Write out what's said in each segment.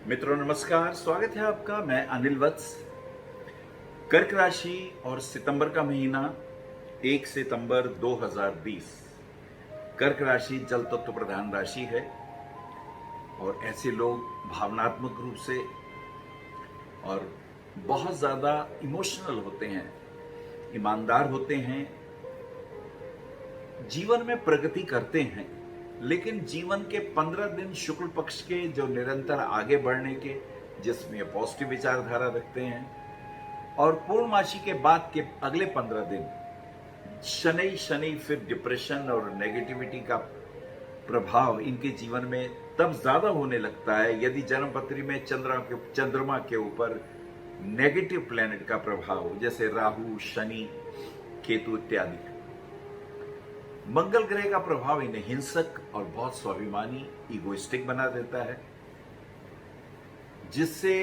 मित्रों नमस्कार, स्वागत है आपका। मैं अनिल वत्स। कर्क राशि और सितंबर का महीना 1 सितंबर 2020। कर्क राशि जल तत्व प्रधान राशि है और ऐसे लोग भावनात्मक रूप से और बहुत ज्यादा इमोशनल होते हैं, ईमानदार होते हैं, जीवन में प्रगति करते हैं। लेकिन जीवन के 15 दिन शुक्ल पक्ष के जो निरंतर आगे बढ़ने के, जिसमें पॉजिटिव विचारधारा रखते हैं, और पूर्णमासी के बाद के अगले 15 दिन शनि फिर डिप्रेशन और नेगेटिविटी का प्रभाव इनके जीवन में तब ज्यादा होने लगता है यदि जन्म पत्री में चंद्रमा के ऊपर नेगेटिव प्लैनेट का प्रभाव, जैसे राहु, शनि, केतु इत्यादि। मंगल ग्रह का प्रभाव इन्हें हिंसक और बहुत स्वाभिमानी, इगोइस्टिक बना देता है, जिससे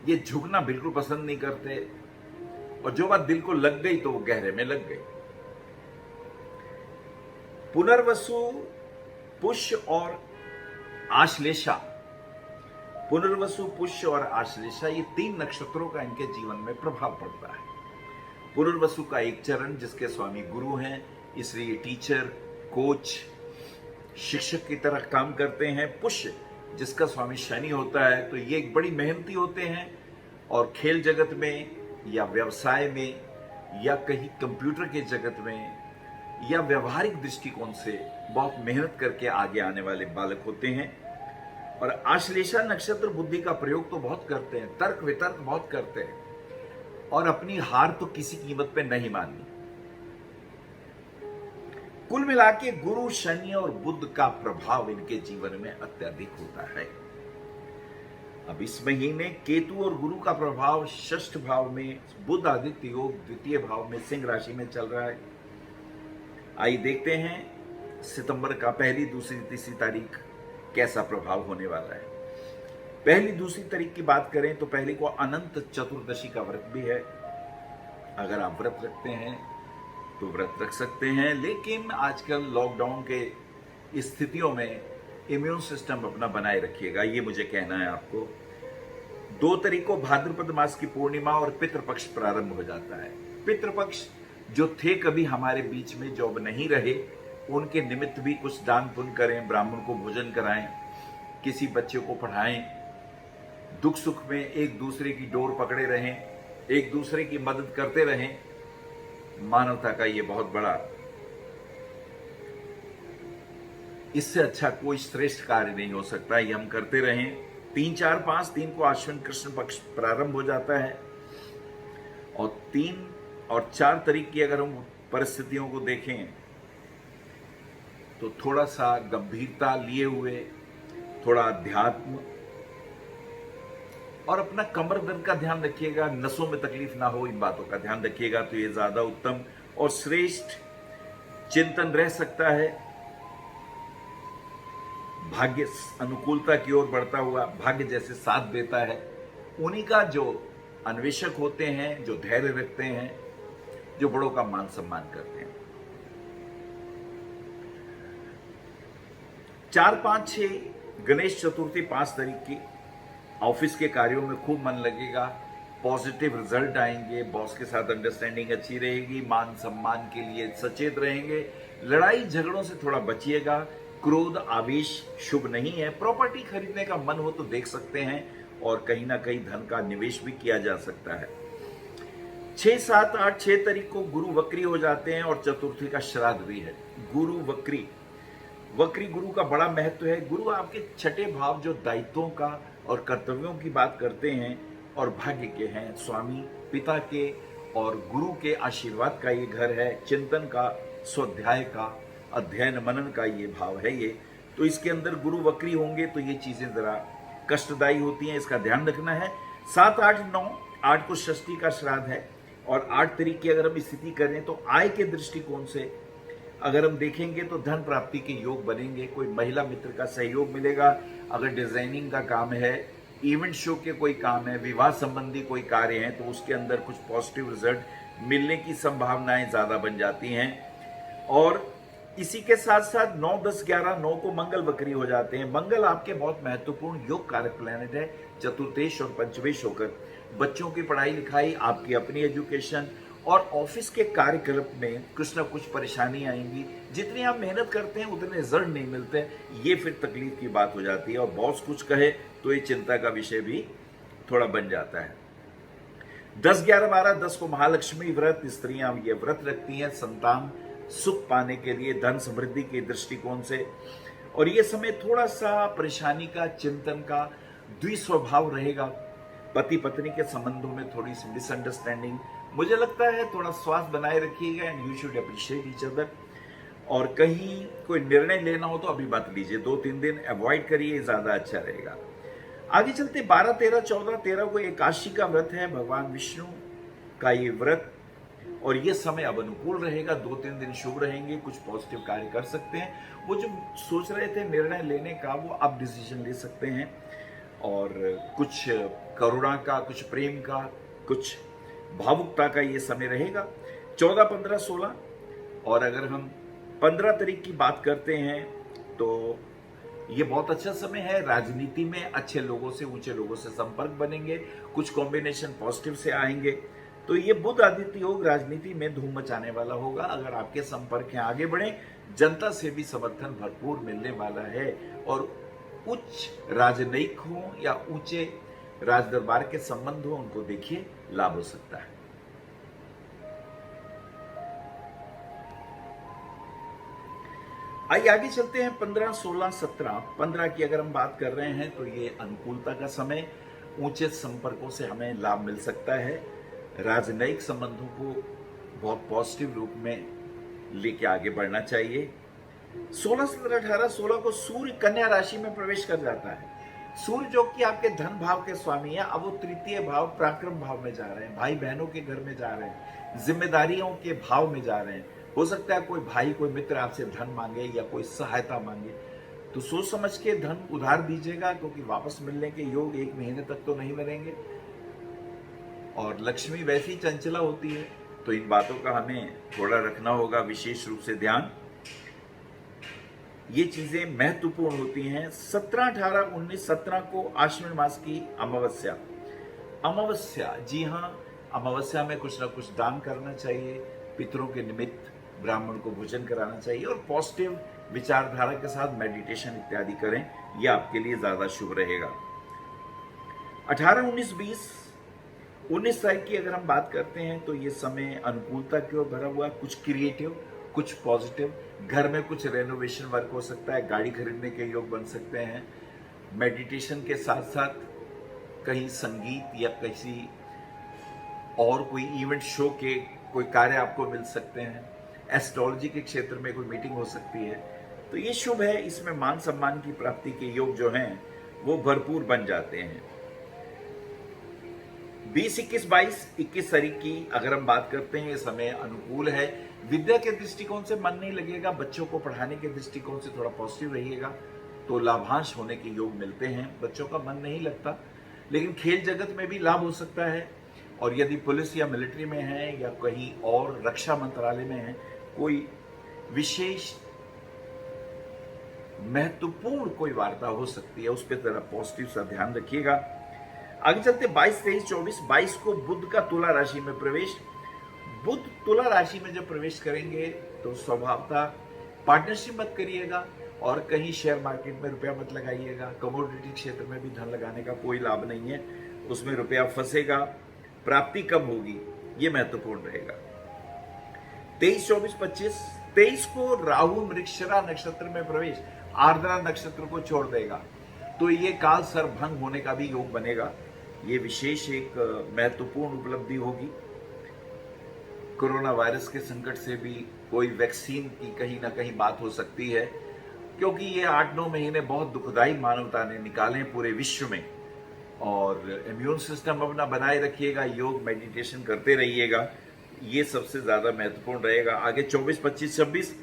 ये झुकना बिल्कुल पसंद नहीं करते और जो बात दिल को लग गई तो वो गहरे में लग गई। पुनर्वसु, पुष्य और आश्लेषा, पुनर्वसु, पुष्य और आश्लेषा, ये 3 नक्षत्रों का इनके जीवन में प्रभाव पड़ता है। पुनर्वसु का एक चरण जिसके स्वामी गुरु हैं, इसलिए टीचर, कोच, शिक्षक की तरह काम करते हैं। पुष्य जिसका स्वामी शनि होता है, तो ये एक बड़ी मेहनती होते हैं और खेल जगत में या व्यवसाय में या कहीं कंप्यूटर के जगत में या व्यवहारिक दृष्टिकोण से बहुत मेहनत करके आगे आने वाले बालक होते हैं। और आश्लेषा नक्षत्र बुद्धि का प्रयोग तो बहुत करते हैं, तर्क वितर्क बहुत करते हैं और अपनी हार तो किसी कीमत पे नहीं माननी। कुल मिला के गुरु, शनि और बुध का प्रभाव इनके जीवन में अत्यधिक होता है। अब इस महीने केतु और गुरु का प्रभाव 6th भाव में, बुध आदित्य योग 2य भाव में सिंह राशि में चल रहा है। आइए देखते हैं सितंबर का 1, 2, 3 तारीख कैसा प्रभाव होने वाला है। 1, 2 तारीख की बात करें तो पहले को अनंत चतुर्दशी का व्रत भी है। अगर आप व्रत रखते हैं तो व्रत रख सकते हैं, लेकिन आजकल लॉकडाउन के स्थितियों में इम्यून सिस्टम अपना बनाए रखिएगा, ये मुझे कहना है आपको। 2 तारीख को भाद्रपद मास की पूर्णिमा और पितृपक्ष प्रारंभ हो जाता है। पितृपक्ष जो थे कभी हमारे बीच में, जो अब नहीं रहे, उनके निमित्त भी कुछ दान पुण्य करें, ब्राह्मण को भोजन कराएं, किसी बच्चे को पढ़ाएं, दुख सुख में एक दूसरे की डोर पकड़े रहें, एक दूसरे की मदद करते रहें। मानवता का ये बहुत बड़ा, इससे अच्छा कोई श्रेष्ठ कार्य नहीं हो सकता, ये हम करते रहें। 3, 4, 5 3 को आश्विन कृष्ण पक्ष प्रारंभ हो जाता है और 3 और 4 तारीख की अगर हम परिस्थितियों को देखें तो थोड़ा सा गंभीरता लिए हुए, थोड़ा अध्यात्म और अपना कमर दर्द का ध्यान रखिएगा, नसों में तकलीफ ना हो, इन बातों का ध्यान रखिएगा तो ये ज्यादा उत्तम और श्रेष्ठ चिंतन रह सकता है। भाग्य अनुकूलता की ओर बढ़ता हुआ, भाग्य जैसे साथ देता है, उन्हीं का जो अन्वेषक होते हैं, जो धैर्य रखते हैं, जो बड़ों का मान सम्मान करते हैं। 4, 5, 6 गणेश चतुर्थी 5 तारीख की ऑफिस के कार्यों में खूब मन लगेगा, पॉजिटिव रिजल्ट आएंगे, बॉस के साथ अंडरस्टैंडिंग अच्छी रहेगी, मान सम्मान के लिए सचेत रहेंगे, लड़ाई झगड़ों से थोड़ा बचिएगा, क्रोध आवेश शुभ नहीं है। प्रॉपर्टी खरीदने का मन हो तो देख सकते हैं और कहीं ना कहीं धन का निवेश भी किया जा सकता है। 6, 7, 8, 6 तारीख को गुरु वक्री हो जाते हैं और चतुर्थी का श्राद्ध भी है। गुरु वक्री गुरु का बड़ा महत्व है। गुरु आपके 6ठे भाव जो दायित्वों का और कर्तव्यों की बात करते हैं और भाग्य के हैं, स्वामी पिता के और गुरु के आशीर्वाद का ये घर है, चिंतन का, स्वाध्याय का, अध्ययन मनन का ये भाव है ये। तो इसके अंदर गुरु वक्री होंगे तो ये चीजें जरा कष्टदायी होती हैं, इसका ध्यान रखना है। 7, 8, 9, 8 को षष्ठी का श्राद्ध है और 8 तारीख की अगर हम स्थिति करें तो आय के दृष्टिकोण से अगर हम देखेंगे तो धन प्राप्ति के योग बनेंगे, कोई महिला मित्र का सहयोग मिलेगा। अगर डिजाइनिंग का काम है, इवेंट शो के कोई काम है, विवाह संबंधी कोई कार्य है, तो उसके अंदर कुछ पॉजिटिव रिजल्ट मिलने की संभावनाएं ज्यादा बन जाती हैं। और इसी के साथ साथ 9, 10, 11, 9 को मंगल वक्री हो जाते हैं। मंगल आपके बहुत महत्वपूर्ण योग कारक प्लैनेट है, चतुर्थेश और पंचमेश होकर बच्चों की पढ़ाई लिखाई, आपकी अपनी एजुकेशन और ऑफिस के कार्यकलाप में कुछ ना कुछ परेशानी आएंगी। जितनी आप मेहनत करते हैं उतने रिजल्ट नहीं मिलते, ये फिर तकलीफ की बात हो जाती है और बॉस कुछ कहे तो ये चिंता का विषय भी थोड़ा बन जाता है। 10, 11, 12, 10 को महालक्ष्मी व्रत, स्त्रियां ये व्रत रखती हैं संतान सुख पाने के लिए, धन समृद्धि के दृष्टिकोण से। और ये समय थोड़ा सा परेशानी का, चिंतन का, द्विस्वभाव रहेगा। पति पत्नी के संबंधों में थोड़ी सी मिसअंडरस्टैंडिंग, मुझे लगता है थोड़ा स्वास्थ्य बनाए रखिएगा and you should appreciate each other. और कहीं कोई निर्णय लेना हो तो अभी मत लीजिए, 2-3 दिन अवॉइड करिए, ज्यादा अच्छा रहेगा। आगे चलते 12, 13, 14, 13 को एकादशी का व्रत है, भगवान विष्णु का ये व्रत, और ये समय अब अनुकूल रहेगा, 2-3 दिन शुभ रहेंगे, कुछ पॉजिटिव कार्य कर सकते हैं। वो जो सोच रहे थे निर्णय लेने का वो अब डिसीजन ले सकते हैं, और कुछ करुणा का, कुछ प्रेम का, कुछ भावुकता का ये समय रहेगा। 14, 15, 16, और अगर हम 15 तारीख की बात करते हैं तो ये बहुत अच्छा समय है। राजनीति में अच्छे लोगों से, ऊंचे लोगों से संपर्क बनेंगे, कुछ कॉम्बिनेशन पॉजिटिव से आएंगे। तो ये बुध आदित्य योग राजनीति में धूम मचाने वाला होगा। अगर आपके संपर्क हैं, आगे बढ़े, जनता से भी समर्थन भरपूर मिलने वाला है, और उच्च राजनयिक हो या ऊंचे राजदरबार के संबंध हो, उनको देखिए लाभ हो सकता है। आइए आगे चलते हैं 15, 16, 17। 15 की अगर हम बात कर रहे हैं तो ये अनुकूलता का समय, ऊंचे संपर्कों से हमें लाभ मिल सकता है। राजनयिक संबंधों को बहुत पॉजिटिव रूप में लेके आगे बढ़ना चाहिए। 16, 17, 18, 16 को सूर्य कन्या राशि में प्रवेश कर जाता है। सूर्य जो कि आपके धन भाव के स्वामी है, अब वो तृतीय भाव पराक्रम भाव में जा रहे हैं, भाई बहनों के घर में जा रहे हैं, जिम्मेदारियों के भाव में जा रहे हैं। हो सकता है कोई भाई, कोई मित्र आपसे धन मांगे या कोई सहायता मांगे, तो सोच समझ के धन उधार दीजिएगा, क्योंकि वापस मिलने के योग 1 महीने तक तो नहीं बनेंगे। और लक्ष्मी वैसी चंचला होती है, तो इन बातों का हमें थोड़ा रखना होगा विशेष रूप से ध्यान। ये चीजें महत्वपूर्ण होती हैं। 17, 18, 19, 17 को आश्विन मास की अमावस्या। अमावस्या, जी हाँ, अमावस्या में कुछ ना कुछ दान करना चाहिए, पितरों के निमित्त ब्राह्मण को भोजन कराना चाहिए, और पॉजिटिव विचारधारा के साथ मेडिटेशन इत्यादि करें, यह आपके लिए ज्यादा शुभ रहेगा। 18, 19, 20, 19 तारीख की अगर हम बात करते हैं तो ये समय अनुकूलता की ओर भरा हुआ, कुछ क्रिएटिव, कुछ पॉजिटिव। घर में कुछ रेनोवेशन वर्क हो सकता है, गाड़ी खरीदने के योग बन सकते हैं। मेडिटेशन के साथ साथ कहीं संगीत या किसी और कोई इवेंट शो के कोई कार्य आपको मिल सकते हैं। एस्ट्रोलॉजी के क्षेत्र में कोई मीटिंग हो सकती है, तो ये शुभ है। इसमें मान सम्मान की प्राप्ति के योग जो हैं वो भरपूर बन जाते हैं। 20, 21, 22, 21 तारीख की अगर हम बात करते हैं, ये समय अनुकूल है। विद्या के दृष्टिकोण से मन नहीं लगेगा, बच्चों को पढ़ाने के दृष्टिकोण से थोड़ा पॉजिटिव रहिएगा, तो लाभांश होने के योग मिलते हैं। बच्चों का मन नहीं लगता, लेकिन खेल जगत में भी लाभ हो सकता है। और यदि पुलिस या मिलिट्री में है या कहीं और रक्षा मंत्रालय में है, कोई विशेष महत्वपूर्ण कोई वार्ता हो सकती है, उस पर जरा पॉजिटिव सा ध्यान रखिएगा। आगे चलते 22, 23, 24। 22 को बुध का तुला राशि में प्रवेश। बुध तुला राशि में जब प्रवेश करेंगे तो स्वभावतः पार्टनरशिप मत करिएगा, और कहीं शेयर मार्केट में रुपया मत लगाइएगा। कमोडिटी क्षेत्र में भी धन लगाने का कोई लाभ नहीं है, उसमें रुपया फंसेगा, प्राप्ति कम होगी, ये महत्वपूर्ण रहेगा। 23, 24, 25। 23 को राहु मृगशिरा नक्षत्र में प्रवेश, आर्द्रा नक्षत्र को छोड़ देगा, तो ये काल सर्वभंग होने का भी योग बनेगा। ये विशेष एक महत्वपूर्ण उपलब्धि होगी। कोरोना वायरस के संकट से भी कोई वैक्सीन की कहीं ना कहीं बात हो सकती है, क्योंकि ये 8-9 महीने बहुत दुखदाई मानवता ने निकाले पूरे विश्व में। और इम्यून सिस्टम अपना बनाए रखिएगा, योग मेडिटेशन करते रहिएगा, ये सबसे ज्यादा महत्वपूर्ण रहेगा। आगे 24, 25, 26।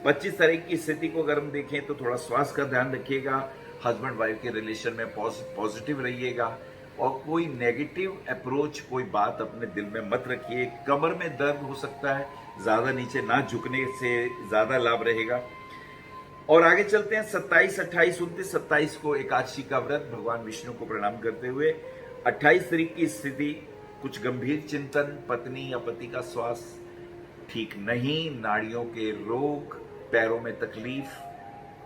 25 तारीख की स्थिति को अगर हम देखें तो थोड़ा स्वास्थ्य का ध्यान रखिएगा, हस्बैंड वाइफ के रिलेशन में पॉजिटिव रहिएगा, और कोई नेगेटिव अप्रोच, कोई बात अपने दिल में मत रखिए। कमर में दर्द हो सकता है, ज्यादा नीचे ना झुकने से ज्यादा लाभ रहेगा। और आगे चलते हैं 27, 28, 29, 27 को एकादशी का व्रत भगवान विष्णु को प्रणाम करते हुए। 28 तारीख की स्थिति कुछ गंभीर चिंतन, पत्नी या पति का स्वास्थ्य ठीक नहीं, नाड़ियों के रोग, पैरों में तकलीफ,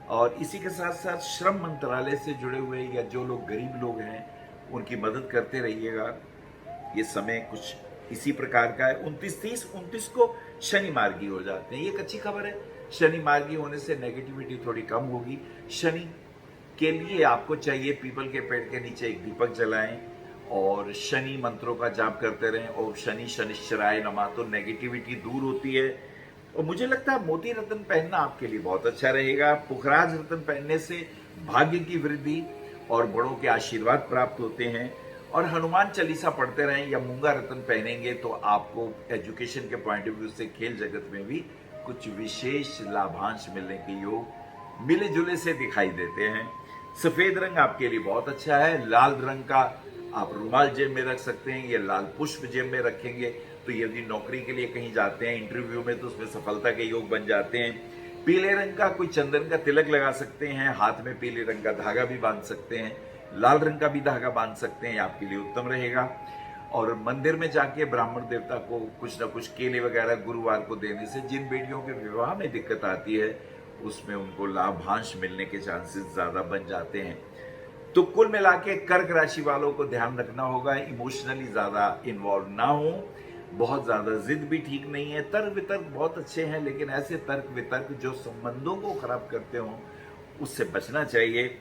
और इसी के साथ साथ श्रम मंत्रालय से जुड़े हुए या जो लोग गरीब लोग हैं उनकी मदद करते रहिएगा। ये समय कुछ इसी प्रकार का है। 29, 30, 29 को शनि मार्गी हो जाते हैं, ये एक अच्छी खबर है। शनि मार्गी होने से नेगेटिविटी थोड़ी कम होगी। शनि के लिए आपको चाहिए पीपल के पेड़ के नीचे एक दीपक जलाएं और शनि मंत्रों का जाप करते रहें। और शनि शनिश्चराय नमः, तो नेगेटिविटी दूर होती है। और मुझे लगता है मोती रत्न पहनना आपके लिए बहुत अच्छा रहेगा। पुखराज रत्न पहनने से भाग्य की वृद्धि और बड़ों के आशीर्वाद प्राप्त होते हैं। और हनुमान चालीसा पढ़ते रहें या मूंगा रत्न पहनेंगे तो आपको एजुकेशन के पॉइंट ऑफ व्यू से खेल जगत में भी कुछ विशेष लाभांश मिलने के योग मिले जुले से दिखाई देते हैं। सफेद रंग आपके लिए बहुत अच्छा है। लाल रंग का आप रुमाल जेब में रख सकते हैं या लाल पुष्प जेब में रखेंगे तो यदि नौकरी के लिए कहीं जाते हैं इंटरव्यू में तो उसमें सफलता के योग बन जाते हैं। पीले रंग का कोई चंदन का तिलक लगा सकते हैं, हाथ में पीले रंग का धागा भी बांध सकते हैं, लाल रंग का भी धागा बांध सकते हैं, आपके लिए उत्तम रहेगा। और मंदिर में जाके ब्राह्मण देवता को कुछ ना कुछ केले वगैरह गुरुवार को देने से जिन बेटियों के विवाह में दिक्कत आती है उसमें उनको लाभांश मिलने के चांसेस ज्यादा बन जाते हैं। तो कुल मिला के कर्क राशि वालों को ध्यान रखना होगा, इमोशनली ज्यादा इन्वॉल्व ना हो, बहुत ज्यादा जिद भी ठीक नहीं है। तर्क वितर्क बहुत अच्छे हैं लेकिन ऐसे तर्क वितर्क जो संबंधों को खराब करते हो उससे बचना चाहिए।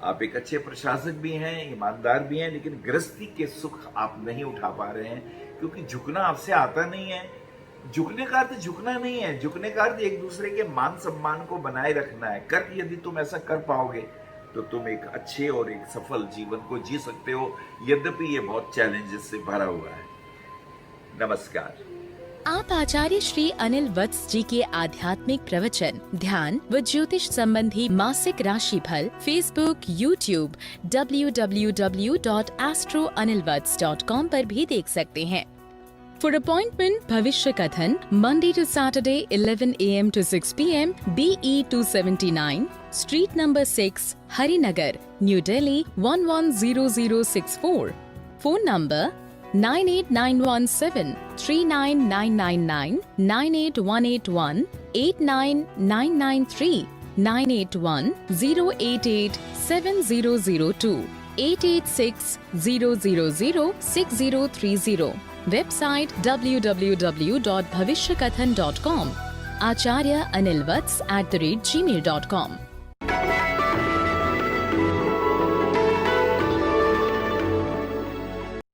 आप एक अच्छे प्रशासक भी हैं, ईमानदार भी हैं, लेकिन गृहस्थी के सुख आप नहीं उठा पा रहे हैं क्योंकि झुकना आपसे आता नहीं है। झुकने का अर्थ झुकना नहीं है, झुकने का अर्थ एक दूसरे के मान सम्मान को बनाए रखना है। कर्क यदि तुम ऐसा कर पाओगे तो तुम एक अच्छे और एक सफल जीवन को जी सकते हो, यद्यपि ये बहुत चैलेंजेस से भरा हुआ है। नमस्कार। आप आचार्य श्री अनिल वत्स जी के आध्यात्मिक प्रवचन, ध्यान व ज्योतिष संबंधी मासिक राशि फल फेसबुक, यूट्यूब, www.astroanilvats.com पर भी देख सकते हैं। For appointment, भविष्य कथन, Monday to Saturday, 11 a.m. to 6 p.m. BE 279, Street number 6, Harinagar, New Delhi 110064. Phone number 98917 39999 98181 89993 981 088 7002 886 000 6030. Website www.bhavishyakathan.com. Acharya Anil Vats @gmail.com.